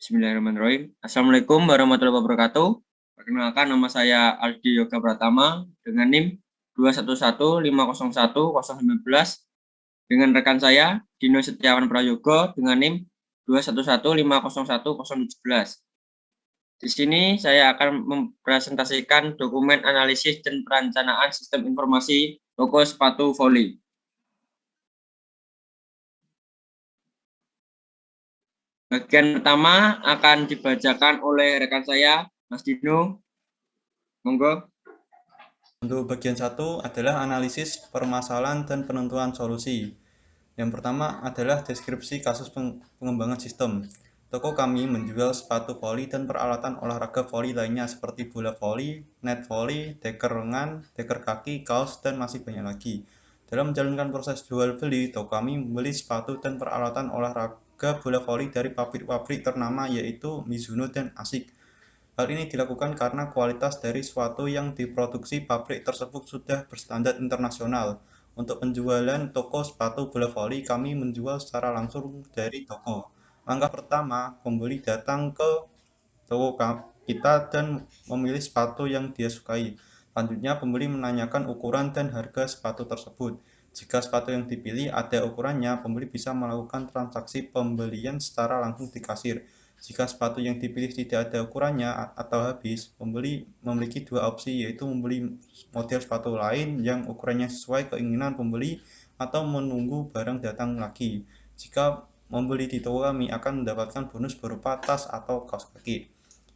Bismillahirrahmanirrahim. Assalamualaikum warahmatullahi wabarakatuh. Perkenalkan, nama saya Aldi Yoga Pratama dengan NIM 211501019 dengan rekan saya Dino Setiawan Prayogo dengan NIM 211501017. Di sini saya akan mempresentasikan dokumen analisis dan perencanaan sistem informasi toko sepatu voli. Bagian pertama akan dibacakan oleh rekan saya, Mas Dino. Monggo. Untuk bagian 1 adalah analisis permasalahan dan penentuan solusi. Yang pertama adalah deskripsi kasus pengembangan sistem. Toko kami menjual sepatu voli dan peralatan olahraga voli lainnya seperti bola voli, net voli, deker lengan, deker kaki, kaos, dan masih banyak lagi. Dalam menjalankan proses jual beli, toko kami membeli sepatu dan peralatan olahraga bola voli dari pabrik-pabrik ternama yaitu Mizuno dan ASICS. Hal ini dilakukan karena kualitas dari sepatu yang diproduksi pabrik tersebut sudah berstandar internasional. Untuk penjualan toko sepatu bola voli, kami menjual secara langsung dari toko. Langkah pertama, pembeli datang ke toko kita dan memilih sepatu yang dia sukai. Selanjutnya, pembeli menanyakan ukuran dan harga sepatu tersebut. Jika sepatu yang dipilih ada ukurannya, pembeli bisa melakukan transaksi pembelian secara langsung di kasir. Jika sepatu yang dipilih tidak ada ukurannya atau habis, pembeli memiliki dua opsi, yaitu membeli model sepatu lain yang ukurannya sesuai keinginan pembeli atau menunggu barang datang lagi. Jika membeli di toko kami akan mendapatkan bonus berupa tas atau kaos kaki.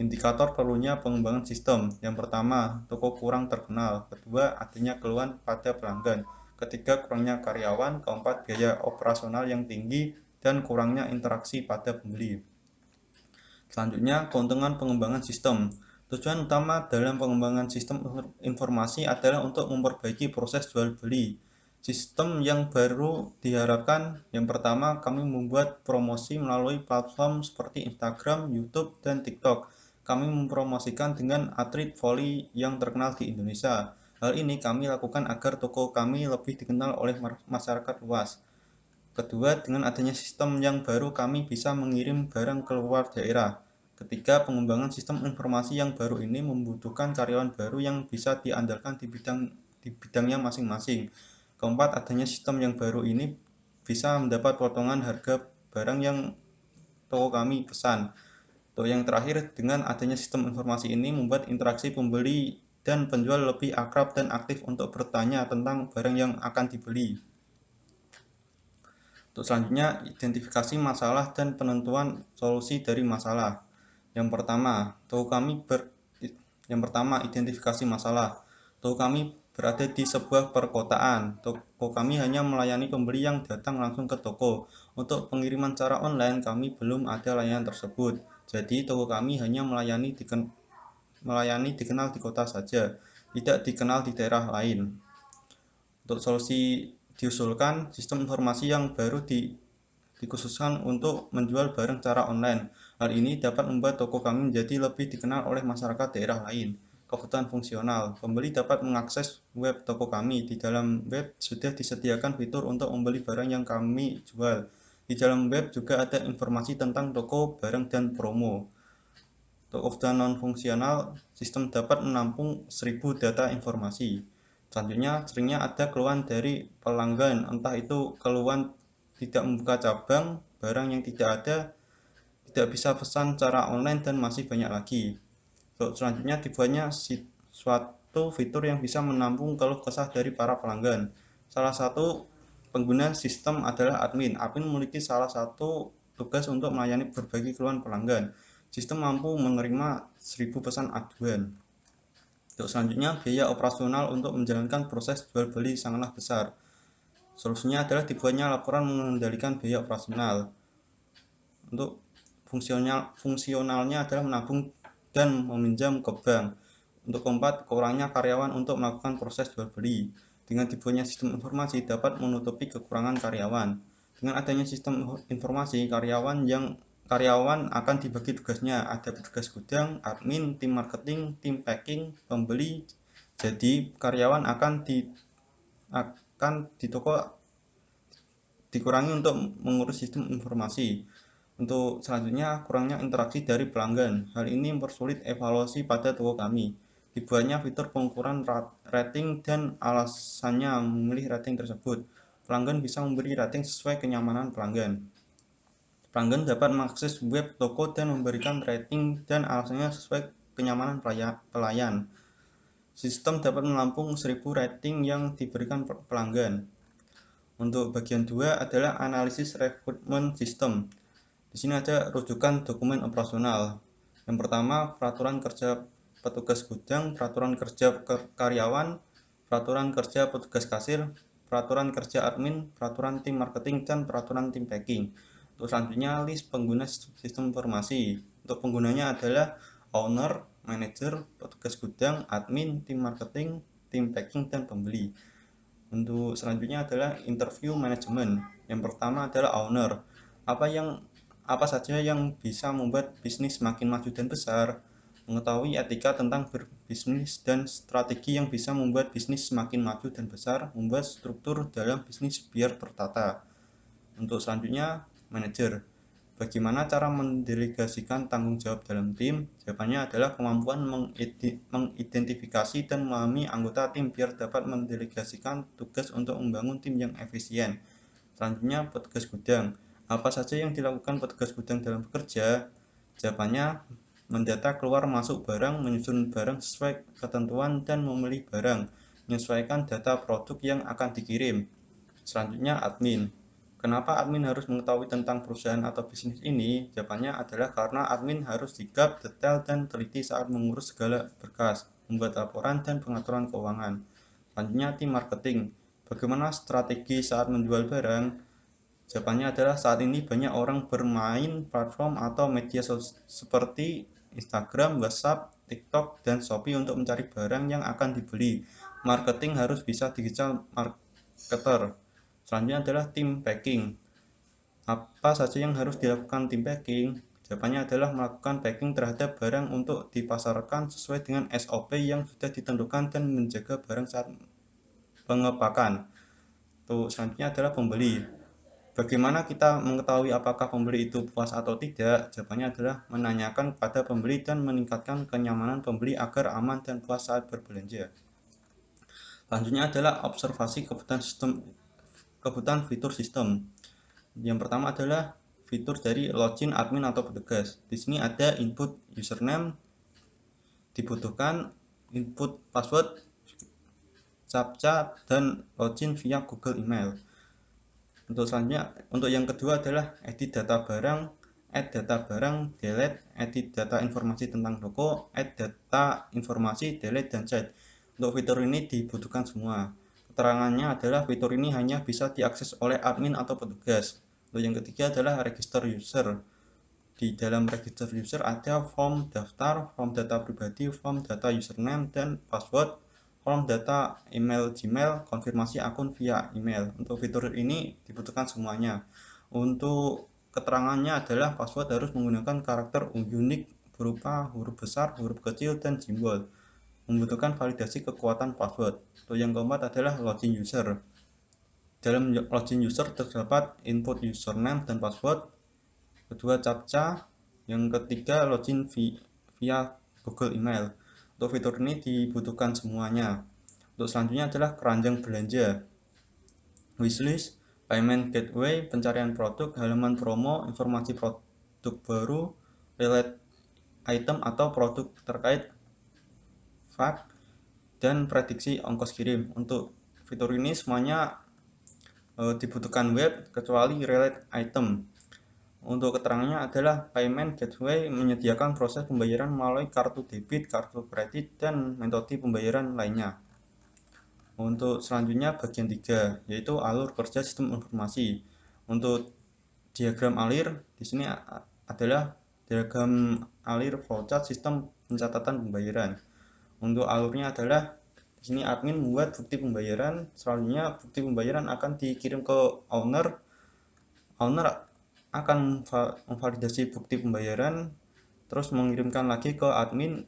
Indikator perlunya pengembangan sistem. Yang pertama, toko kurang terkenal. Kedua, adanya keluhan pada pelanggan. Ketiga, kurangnya karyawan. Keempat, biaya operasional yang tinggi dan kurangnya interaksi pada pembeli. Selanjutnya, keuntungan pengembangan sistem. Tujuan utama dalam pengembangan sistem informasi adalah untuk memperbaiki proses jual beli. Sistem yang baru diharapkan, yang pertama, kami membuat promosi melalui platform seperti Instagram, YouTube, dan TikTok. Kami mempromosikan dengan atlet voli yang terkenal di Indonesia. Hal ini kami lakukan agar toko kami lebih dikenal oleh masyarakat luas. Kedua, dengan adanya sistem yang baru kami bisa mengirim barang keluar daerah. Ketiga, pengembangan sistem informasi yang baru ini membutuhkan karyawan baru yang bisa diandalkan di bidangnya masing-masing. Keempat, adanya sistem yang baru ini bisa mendapat potongan harga barang yang toko kami pesan. Yang terakhir, dengan adanya sistem informasi ini membuat interaksi pembeli dan penjual lebih akrab dan aktif untuk bertanya tentang barang yang akan dibeli. Untuk selanjutnya, identifikasi masalah dan penentuan solusi dari masalah. Yang pertama, identifikasi masalah. Toko kami berada di sebuah perkotaan. Toko kami hanya melayani pembeli yang datang langsung ke toko. Untuk pengiriman secara online, kami belum ada layanan tersebut. Jadi, toko kami hanya melayani dikenal di kota saja, tidak dikenal di daerah lain. Untuk solusi diusulkan sistem informasi yang baru dikhususkan untuk menjual barang secara online. Hal ini dapat membuat toko kami menjadi lebih dikenal oleh masyarakat daerah lain. Kebutuhan fungsional. Pembeli dapat mengakses web toko kami. Di dalam web sudah disediakan fitur untuk membeli barang yang kami jual. Di dalam web juga ada informasi tentang toko, barang, dan promo. Untuk kebutuhan non-fungsional, sistem dapat menampung 1000 data informasi. Selanjutnya, seringnya ada keluhan dari pelanggan, entah itu keluhan tidak membuka cabang, barang yang tidak ada, tidak bisa pesan secara online, dan masih banyak lagi. Selanjutnya, dibuatnya suatu fitur yang bisa menampung keluh kesah dari para pelanggan. Salah satu pengguna sistem adalah admin. Admin memiliki salah satu tugas untuk melayani berbagai keluhan pelanggan. Sistem mampu menerima 1000 pesan aduan. Untuk selanjutnya, biaya operasional untuk menjalankan proses jual beli sangatlah besar. Solusinya adalah dibuatnya laporan mengendalikan biaya operasional. Untuk fungsionalnya adalah menabung dan meminjam ke bank. Untuk keempat, kurangnya karyawan untuk melakukan proses jual beli. Dengan dibuatnya sistem informasi dapat menutupi kekurangan karyawan. Dengan adanya sistem informasi, karyawan akan dibagi tugasnya. Ada petugas gudang, admin, tim marketing, tim packing, pembeli. Jadi karyawan akan di toko dikurangi untuk mengurus sistem informasi. Untuk selanjutnya, kurangnya interaksi dari pelanggan. Hal ini mempersulit evaluasi pada toko kami. Dibuatnya fitur pengukuran rating dan alasannya memilih rating tersebut. Pelanggan bisa memberi rating sesuai kenyamanan pelanggan. Pelanggan dapat mengakses web toko dan memberikan rating dan alasannya sesuai kenyamanan pelayan. Sistem dapat menampung 1000 rating yang diberikan pelanggan. Untuk bagian 2 adalah analisis rekrutmen sistem. Di sini ada rujukan dokumen operasional. Yang pertama, peraturan kerja petugas gudang, peraturan kerja karyawan, peraturan kerja petugas kasir, peraturan kerja admin, peraturan tim marketing, dan peraturan tim packing. Untuk selanjutnya, list pengguna sistem informasi. Untuk penggunanya adalah owner, manager, petugas gudang, admin, tim marketing, tim packing, dan pembeli. Untuk selanjutnya adalah interview manajemen. Yang pertama adalah owner. Apa saja yang bisa membuat bisnis makin maju dan besar, mengetahui etika tentang berbisnis dan strategi yang bisa membuat bisnis semakin maju dan besar, membuat struktur dalam bisnis biar tertata. Untuk selanjutnya, manajer. Bagaimana cara mendelegasikan tanggung jawab dalam tim? Jawabannya adalah kemampuan mengidentifikasi dan memahami anggota tim biar dapat mendelegasikan tugas untuk membangun tim yang efisien. Selanjutnya, petugas gudang. Apa saja yang dilakukan petugas gudang dalam bekerja? Jawabannya, mendata keluar masuk barang, menyusun barang sesuai ketentuan, dan memilih barang, menyesuaikan data produk yang akan dikirim. Selanjutnya, admin. Kenapa admin harus mengetahui tentang perusahaan atau bisnis ini? Jawabannya adalah karena admin harus sigap, detail, dan teliti saat mengurus segala berkas, membuat laporan, dan pengaturan keuangan. Selanjutnya, tim marketing. Bagaimana strategi saat menjual barang? Jawabannya adalah saat ini banyak orang bermain platform atau media seperti Instagram, WhatsApp, TikTok, dan Shopee untuk mencari barang yang akan dibeli. Marketing harus bisa digital marketer. Selanjutnya adalah tim packing. Apa saja yang harus dilakukan tim packing? Jawabannya adalah melakukan packing terhadap barang untuk dipasarkan sesuai dengan SOP yang sudah ditentukan dan menjaga barang saat pengepakan. Selanjutnya adalah pembeli. Bagaimana kita mengetahui apakah pembeli itu puas atau tidak? Jawabannya adalah menanyakan kepada pembeli dan meningkatkan kenyamanan pembeli agar aman dan puas saat berbelanja. Selanjutnya adalah observasi kebutuhan fitur sistem. Yang pertama adalah fitur dari login admin atau petugas. Di sini ada input username, dibutuhkan input password, captcha, dan login via Google Email. Untuk selanjutnya, untuk yang kedua adalah edit data barang, add data barang, delete, edit data informasi tentang toko, add data informasi, delete, dan chat. Untuk fitur ini dibutuhkan semua. Keterangannya adalah fitur ini hanya bisa diakses oleh admin atau petugas. Untuk yang ketiga adalah register user. Di dalam register user ada form daftar, form data pribadi, form data username, dan password, form data email Gmail, konfirmasi akun via email. Untuk fitur ini dibutuhkan semuanya. Untuk keterangannya adalah password harus menggunakan karakter unik berupa huruf besar, huruf kecil, dan simbol. Membutuhkan validasi kekuatan password. Untuk yang keempat adalah login user. Dalam login user terdapat input username dan password, kedua captcha, yang ketiga login via Google Email. Untuk fitur ini dibutuhkan semuanya. Untuk selanjutnya adalah keranjang belanja, wishlist, payment gateway, pencarian produk, halaman promo, informasi produk baru, relate item atau produk terkait, fact, dan prediksi ongkos kirim. Untuk fitur ini semuanya dibutuhkan web kecuali relate item. Untuk keterangannya adalah payment gateway menyediakan proses pembayaran melalui kartu debit, kartu kredit, dan metode pembayaran lainnya. Untuk selanjutnya bagian 3, yaitu alur kerja sistem informasi. Untuk diagram alir, di sini adalah diagram alir flowchart sistem pencatatan pembayaran. Untuk alurnya adalah di sini admin membuat bukti pembayaran, selanjutnya bukti pembayaran akan dikirim ke owner. Owner akan memvalidasi bukti pembayaran, terus mengirimkan lagi ke admin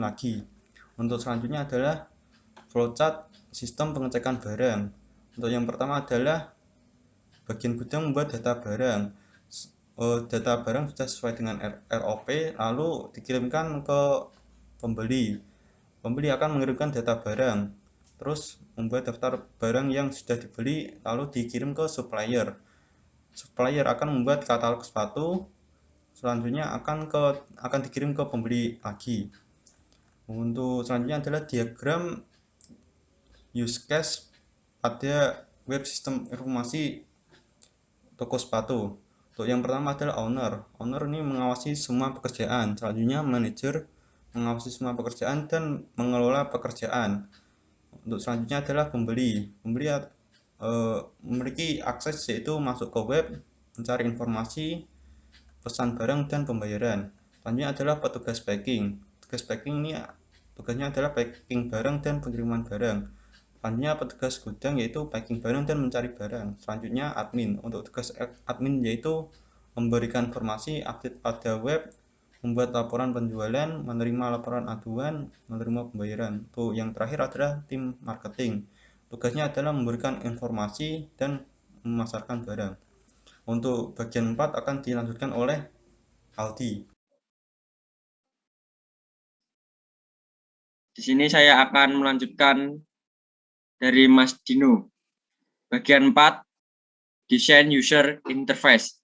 lagi. Untuk selanjutnya adalah flowchart sistem pengecekan barang. Untuk yang pertama adalah bagian gudang membuat data barang. data barang sudah sesuai dengan ROP, lalu dikirimkan ke pembeli. Pembeli akan mengirimkan data barang, terus membuat daftar barang yang sudah dibeli, lalu dikirim ke supplier. Supplier akan membuat katalog sepatu, selanjutnya akan dikirim ke pembeli lagi. Untuk selanjutnya adalah diagram use case pada web sistem informasi toko sepatu. Untuk yang pertama adalah owner. Owner ini mengawasi semua pekerjaan. Selanjutnya manager mengawasi semua pekerjaan dan mengelola pekerjaan. Untuk selanjutnya adalah pembeli. Pembeli memiliki akses yaitu masuk ke web, mencari informasi, pesan barang dan pembayaran. Selanjutnya adalah petugas packing. Petugas packing ini tugasnya adalah packing barang dan pengiriman barang. Selanjutnya petugas gudang yaitu packing barang dan mencari barang. Selanjutnya admin. Untuk tugas admin yaitu memberikan informasi, update pada web, membuat laporan penjualan, menerima laporan aduan, menerima pembayaran. Untuk yang terakhir adalah tim marketing. Tugasnya adalah memberikan informasi dan memasarkan barang. Untuk bagian 4 akan dilanjutkan oleh Aldi. Di sini saya akan melanjutkan dari Mas Dino. Bagian 4, desain user interface.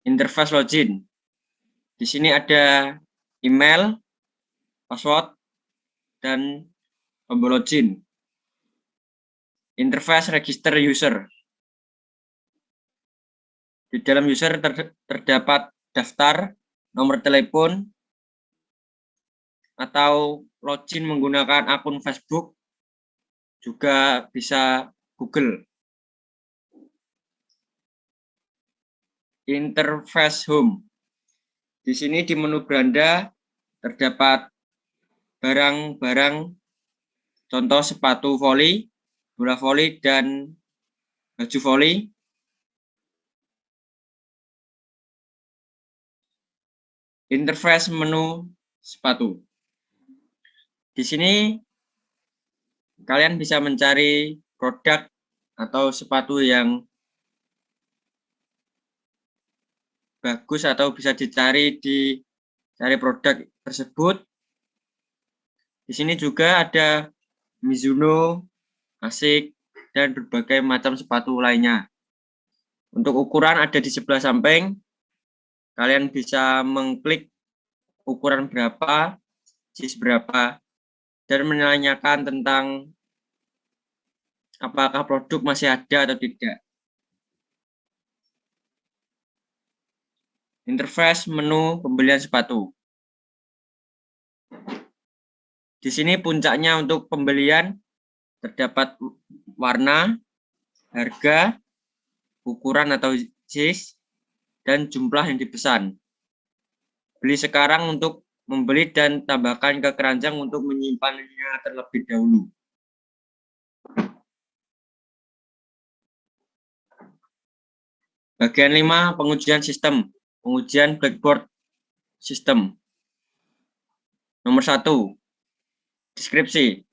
Interface login. Di sini ada email, password, dan tombol login. Interface register user. Di dalam user terdapat daftar, nomor telepon, atau login menggunakan akun Facebook, juga bisa Google. Interface home. Di sini di menu beranda terdapat barang-barang contoh sepatu voli, bola voli, dan baju voli. Interface menu sepatu. Di sini kalian bisa mencari produk atau sepatu yang bagus atau bisa dicari di cari produk tersebut. Di sini juga ada Mizuno, Asics, dan berbagai macam sepatu lainnya. Untuk ukuran ada di sebelah samping. Kalian bisa mengklik ukuran berapa, size berapa, dan menanyakan tentang apakah produk masih ada atau tidak. Interface menu pembelian sepatu. Di sini puncaknya untuk pembelian terdapat warna, harga, ukuran atau size, dan jumlah yang dipesan. Beli sekarang untuk membeli dan tambahkan ke keranjang untuk menyimpannya terlebih dahulu. Bagian 5, pengujian sistem. Pengujian Blackboard System. Nomor 1, deskripsi.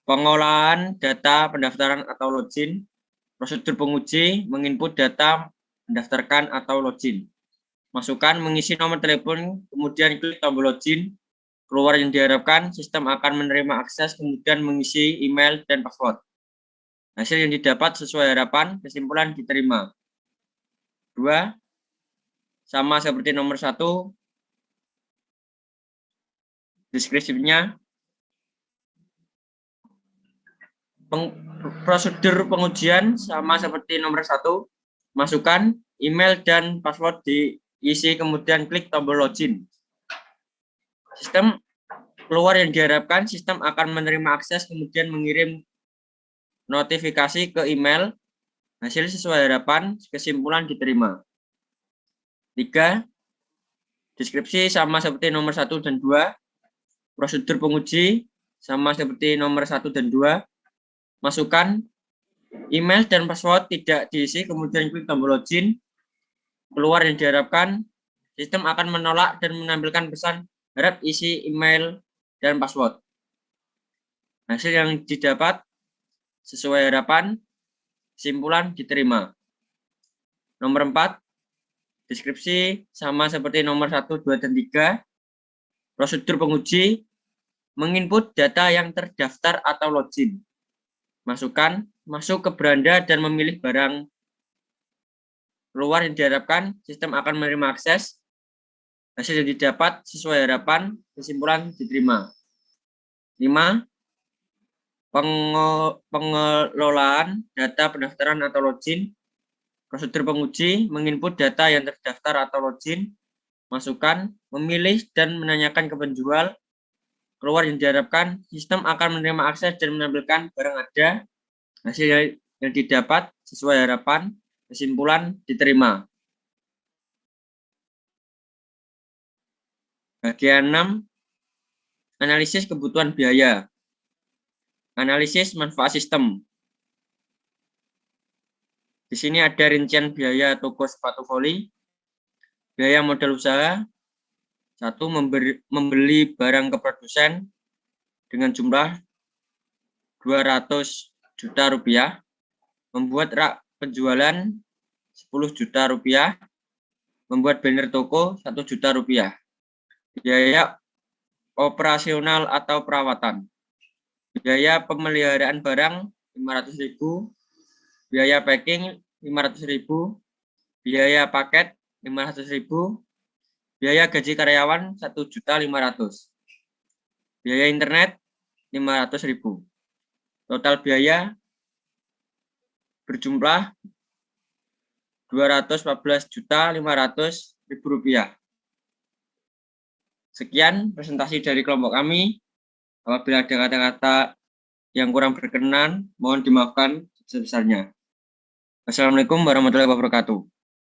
Pengolahan data pendaftaran atau login. Prosedur penguji, menginput data, mendaftarkan atau login. Masukkan, mengisi nomor telepon, kemudian klik tombol login. Keluar yang diharapkan, sistem akan menerima akses, kemudian mengisi email dan password. Hasil yang didapat sesuai harapan, kesimpulan diterima. 2, sama seperti nomor 1, deskripsinya. Prosedur pengujian sama seperti nomor 1, masukkan email dan password diisi, kemudian klik tombol login. Sistem keluar yang diharapkan, sistem akan menerima akses, kemudian mengirim notifikasi ke email. Hasil sesuai harapan, kesimpulan diterima. 3, deskripsi sama seperti nomor 1 dan 2. Prosedur penguji sama seperti nomor 1 dan 2. Masukkan email dan password tidak diisi, kemudian klik tombol login. Keluar yang diharapkan, sistem akan menolak dan menampilkan pesan harap isi email dan password. Hasil yang didapat sesuai harapan, kesimpulan diterima. Nomor 4, Deskripsi sama seperti nomor 1, 2, dan 3. Prosedur penguji, menginput data yang terdaftar atau login. Masukkan, masuk ke beranda dan memilih barang keluar yang diharapkan, sistem akan menerima akses. Hasil yang didapat sesuai harapan, kesimpulan diterima. 5. Pengelolaan data pendaftaran atau login. Prosedur penguji, menginput data yang terdaftar atau login, masukkan, memilih, dan menanyakan ke penjual. Keluar yang diharapkan, sistem akan menerima akses dan menampilkan barang ada. Hasil yang didapat sesuai harapan, kesimpulan diterima. Bagian 6, analisis kebutuhan biaya. Analisis manfaat sistem. Di sini ada rincian biaya toko sepatu voli, biaya modal usaha, 1. Membeli barang ke produsen dengan jumlah 200 juta rupiah, membuat rak penjualan 10 juta rupiah, membuat banner toko 1 juta rupiah, biaya operasional atau perawatan, biaya pemeliharaan barang 500.000, biaya packing 500.000, biaya paket 500.000, biaya gaji karyawan 1.500.000, biaya internet 500.000. Total biaya berjumlah 214.500.000 rupiah. Sekian presentasi dari kelompok kami. Apabila ada kata-kata yang kurang berkenan, mohon dimaafkan sebesarnya. Wassalamualaikum warahmatullahi wabarakatuh.